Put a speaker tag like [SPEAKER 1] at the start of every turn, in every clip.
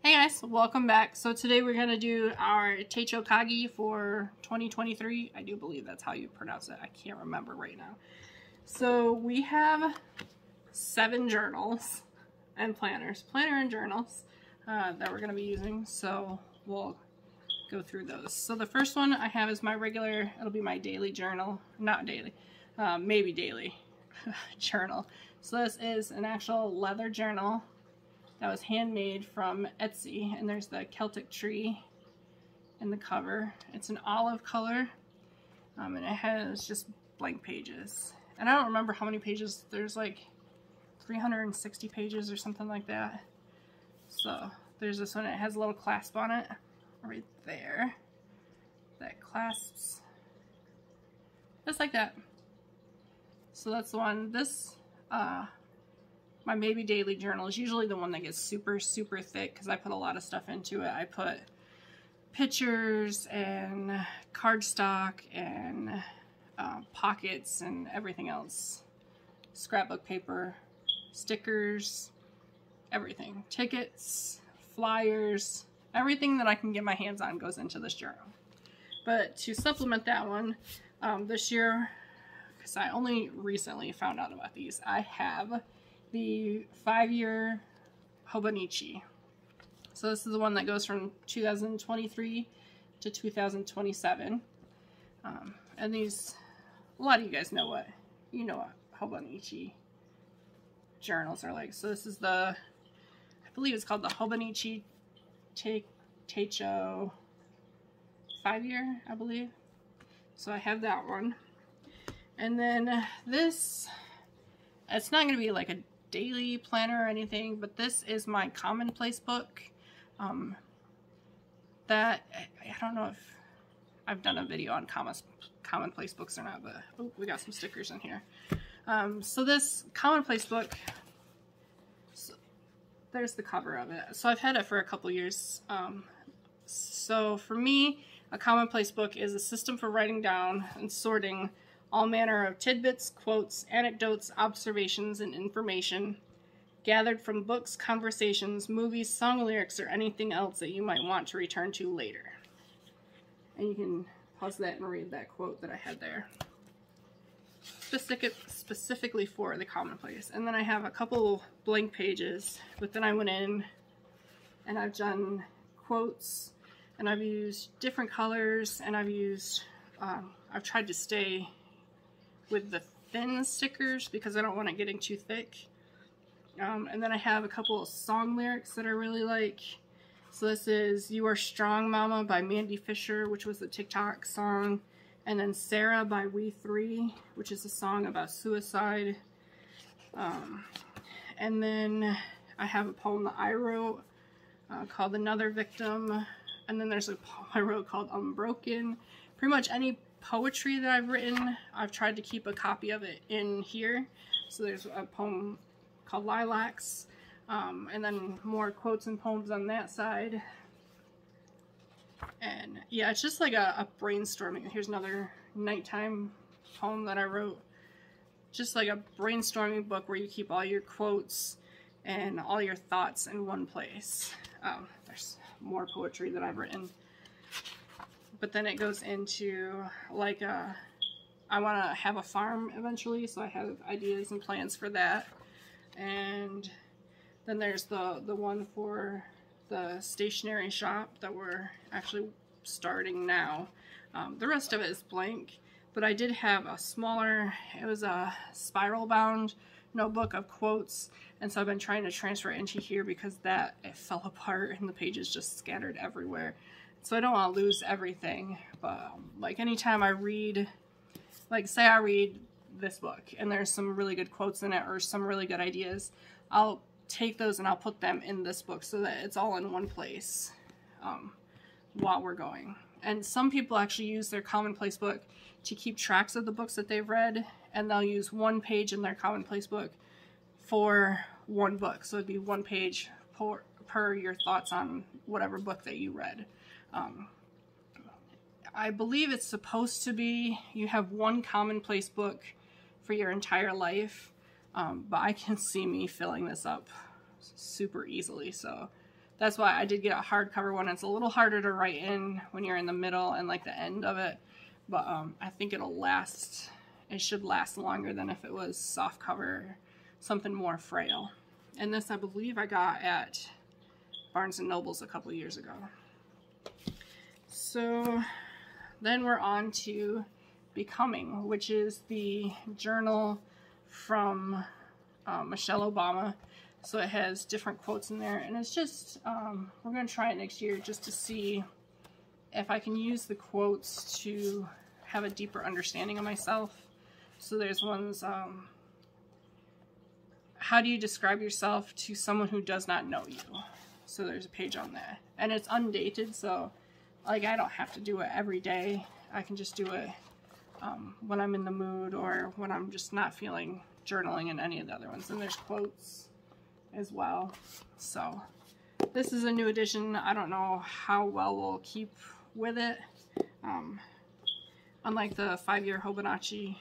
[SPEAKER 1] Hey guys, welcome back. So today we're going to do our Techo Kaigi for 2023. I do believe that's how you pronounce it. I can't remember right now. So we have 7 journals and planners, planner and journals that we're going to be using. So we'll go through those. So the first one I have is my regular, it'll be my daily journal, not daily, maybe daily journal. So this is an actual leather journal that was handmade from Etsy, and there's the Celtic tree in the cover. It's an olive color, and it has just blank pages. And I don't remember how many pages. There's like 360 pages or something like that. So there's this one. It has a little clasp on it right there that clasps just like that. So that's the one. This my maybe daily journal is usually the one that gets super thick because I put a lot of stuff into it. I put pictures and cardstock and pockets and everything else. Scrapbook paper, stickers, everything. Tickets, flyers, everything that I can get my hands on goes into this journal. But to supplement that one, this year, because I only recently found out about these, I have the 5-year Hobonichi. So this is the one that goes from 2023 to 2027. And these, a lot of you guys know what Hobonichi journals are like. So this is the, I believe it's called the Hobonichi Techo 5-year, I believe. So I have that one. And then this, it's not going to be like a daily planner or anything, but this is my commonplace book. That I don't know if I've done a video on commonplace books or not, but oh, we got some stickers in here. So this commonplace book, so there's the cover of it. So I've had it for a couple years. So for me, a commonplace book is a system for writing down and sorting all manner of tidbits, quotes, anecdotes, observations, and information gathered from books, conversations, movies, song lyrics, or anything else that you might want to return to later. And you can pause that and read that quote that I had there. Specifically for the commonplace. And then I have a couple blank pages, but then I went in and I've done quotes, and I've used different colors, and I've tried to stay with the thin stickers because I don't want it getting too thick. And then I have a couple of song lyrics that I really like. So this is You Are Strong Mama by Mandy Fisher, which was the TikTok song. And then Sarah by We3, which is a song about suicide. And then I have a poem that I wrote called Another Victim. And then there's a poem I wrote called Unbroken. Pretty much any poetry that I've written, I've tried to keep a copy of it in here. So there's a poem called Lilacs, and then more quotes and poems on that side. And yeah, it's just like a brainstorming. Here's another nighttime poem that I wrote. Just like a brainstorming book where you keep all your quotes and all your thoughts in one place. There's more poetry that I've written. But then it goes into like I want to have a farm eventually, so I have ideas and plans for that. And then there's the one for the stationery shop that we're actually starting now. The rest of it is blank, but I did have a smaller, it was a spiral bound notebook of quotes, and so I've been trying to transfer it into here because it fell apart and the pages just scattered everywhere. So I don't want to lose everything, but like anytime I read, like say I read this book and there's some really good quotes in it or some really good ideas, I'll take those and I'll put them in this book so that it's all in one place while we're going. And some people actually use their commonplace book to keep tracks of the books that they've read, and they'll use one page in their commonplace book for one book. So it'd be one page per your thoughts on whatever book that you read. I believe it's supposed to be you have one commonplace book for your entire life, but I can see me filling this up super easily, so That's why I did get a hardcover one. It's a little harder to write in when you're in the middle and like the end of it, but I think it'll last. It should last longer than if it was soft cover, something more frail. And this I believe I got at Barnes & Noble's a couple years ago. So then we're on to Becoming, which is the journal from Michelle Obama. So it has different quotes in there, and it's just, we're going to try it next year just to see if I can use the quotes to have a deeper understanding of myself. So there's ones, how do you describe yourself to someone who does not know you? So there's a page on that. And it's undated, so like I don't have to do it every day. I can just do it when I'm in the mood or when I'm just not feeling journaling in any of the other ones. And there's quotes as well. So this is a new edition. I don't know how well we'll keep with it. Unlike the 5-year Hobonichi,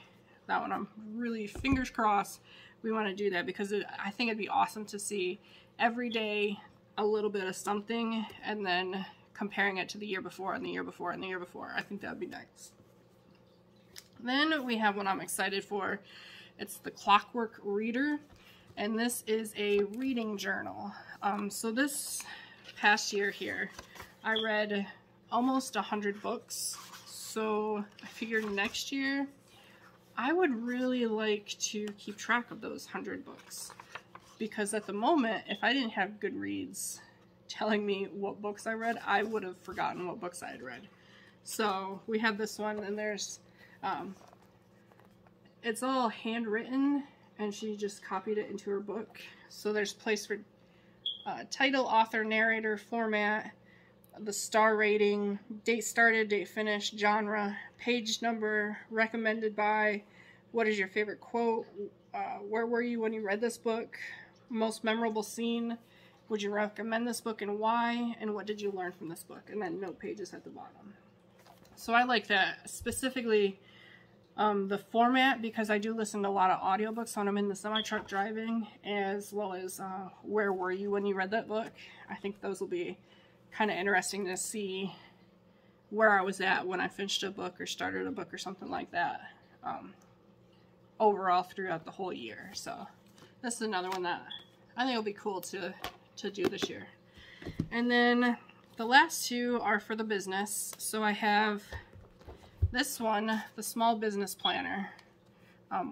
[SPEAKER 1] that one I'm really fingers crossed we want to do that, because I think it'd be awesome to see every day a little bit of something and then comparing it to the year before and the year before and the year before. I think that'd be nice. Then we have one I'm excited for. It's the Clockwork Reader. And this is a reading journal. So this past year here, I read almost 100 books. So I figured next year, I would really like to keep track of those 100 books. Because at the moment, if I didn't have Goodreads telling me what books I read, I would have forgotten what books I had read. So we have this one, and there's, it's all handwritten, and she just copied it into her book. So there's place for title, author, narrator, format, the star rating, date started, date finished, genre, page number, recommended by, what is your favorite quote, where were you when you read this book, most memorable scene, would you recommend this book and why, and what did you learn from this book, and then note pages at the bottom. So I like that, specifically the format, because I do listen to a lot of audiobooks when I'm in the semi-truck driving, as well as where were you when you read that book. I think those will be kind of interesting to see where I was at when I finished a book or started a book or something like that, overall throughout the whole year. So this is another one that I think will be cool to do this year. And then the last two are for the business. So I have this one, the Small Business Planner,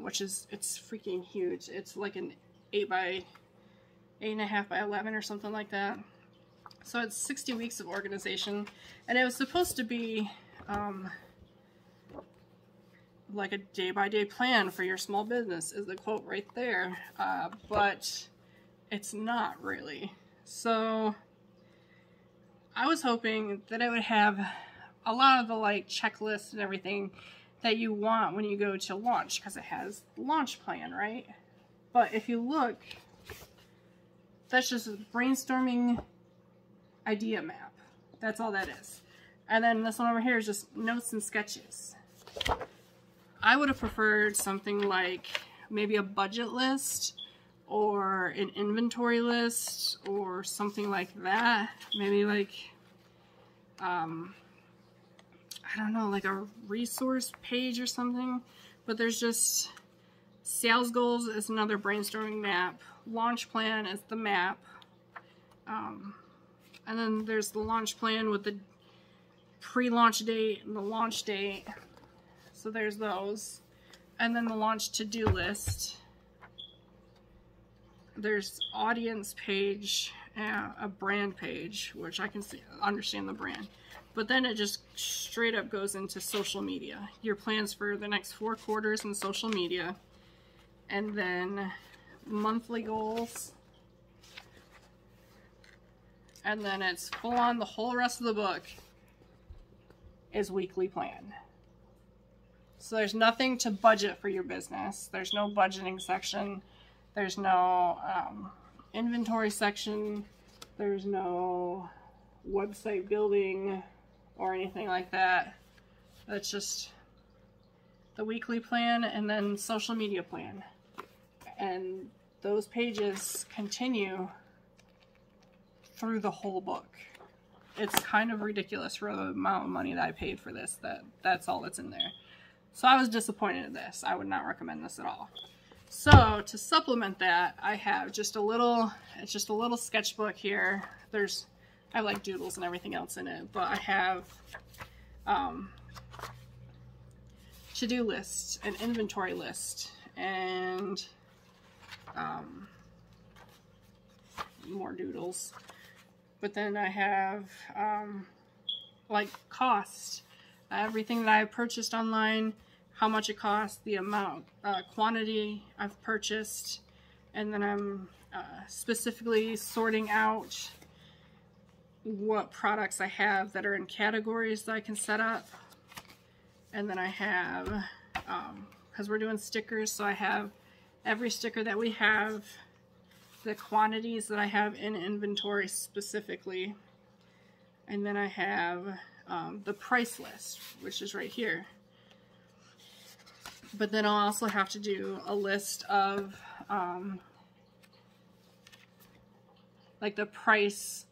[SPEAKER 1] which is, it's freaking huge. It's like an 8.5 by 11 or something like that. So it's 60 weeks of organization, and it was supposed to be like a day-by-day plan for your small business, is the quote right there, but it's not really. So I was hoping that it would have a lot of the like checklists and everything that you want when you go to launch, because it has the launch plan, right? But if you look, that's just a brainstorming idea map. That's all that is. And then this one over here is just notes and sketches. I would have preferred something like maybe a budget list or an inventory list or something like that. Maybe like, I don't know, like a resource page or something. But there's just sales goals is another brainstorming map. Launch plan is the map. And then there's the launch plan with the pre-launch date and the launch date. So there's those. And then the launch to-do list. There's audience page, a brand page, which I can understand the brand. But then it just straight up goes into social media. Your plans for the next 4 quarters in social media. And then monthly goals. And then it's full on, the whole rest of the book is weekly plan. So there's nothing to budget for your business. There's no budgeting section. There's no inventory section. There's no website building or anything like that. That's just the weekly plan and then social media plan. And those pages continue through the whole book. It's kind of ridiculous for the amount of money that I paid for this, that's all that's in there. So I was disappointed in this. I would not recommend this at all. So to supplement that, I have just a little, it's just a little sketchbook here. I have like doodles and everything else in it, but I have to-do list, an inventory list, and more doodles. But then I have like cost, everything that I purchased online, how much it costs, the amount, quantity I've purchased, and then I'm specifically sorting out what products I have that are in categories that I can set up. And then I have, because we're doing stickers, so I have every sticker that we have, the quantities that I have in inventory specifically, and then I have the price list, which is right here. But then I'll also have to do a list of like the price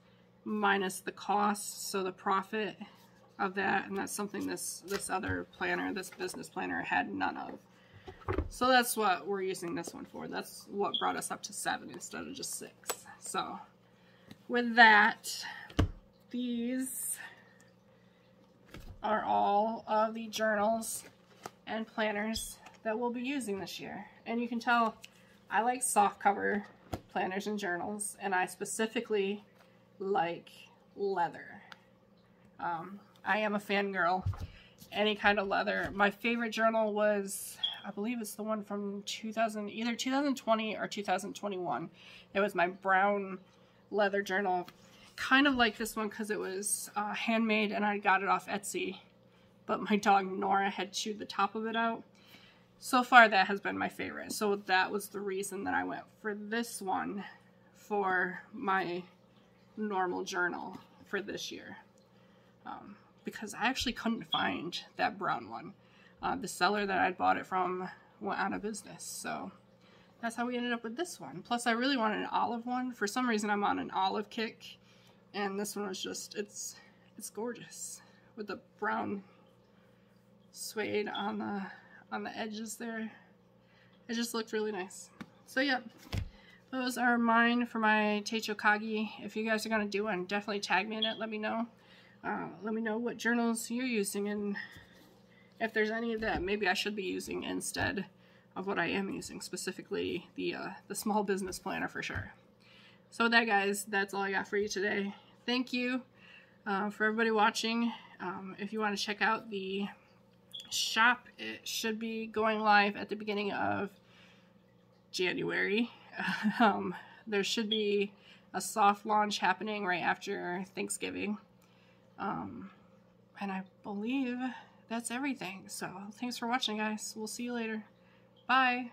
[SPEAKER 1] minus the cost, so the profit of that, and that's something this other planner, this business planner, had none of. So that's what we're using this one for. That's what brought us up to 7 instead of just 6. So with that, these are all of the journals and planners that we'll be using this year. And you can tell I like soft cover planners and journals, and I specifically like leather. I am a fangirl. Any kind of leather. My favorite journal was, I believe it's the one from either 2020 or 2021. It was my brown leather journal. Kind of like this one because it was handmade and I got it off Etsy. But my dog Nora had chewed the top of it out. So far that has been my favorite. So that was the reason that I went for this one for my normal journal for this year. Because I actually couldn't find that brown one. The seller that I'd bought it from went out of business, so that's how we ended up with this one. Plus I really wanted an olive one. For some reason I'm on an olive kick, and this one was just, it's gorgeous with the brown suede on the edges there. It just looked really nice. So yeah, those are mine for my Techo Kaigi. If you guys are gonna do one, definitely tag me in it. Let me know. Let me know what journals you're using, and if there's any that maybe I should be using instead of what I am using, specifically the small business planner for sure. So with that, guys, that's all I got for you today. Thank you for everybody watching. If you want to check out the shop, it should be going live at the beginning of January. There should be a soft launch happening right after Thanksgiving. And I believe that's everything. So thanks for watching, guys. We'll see you later. Bye.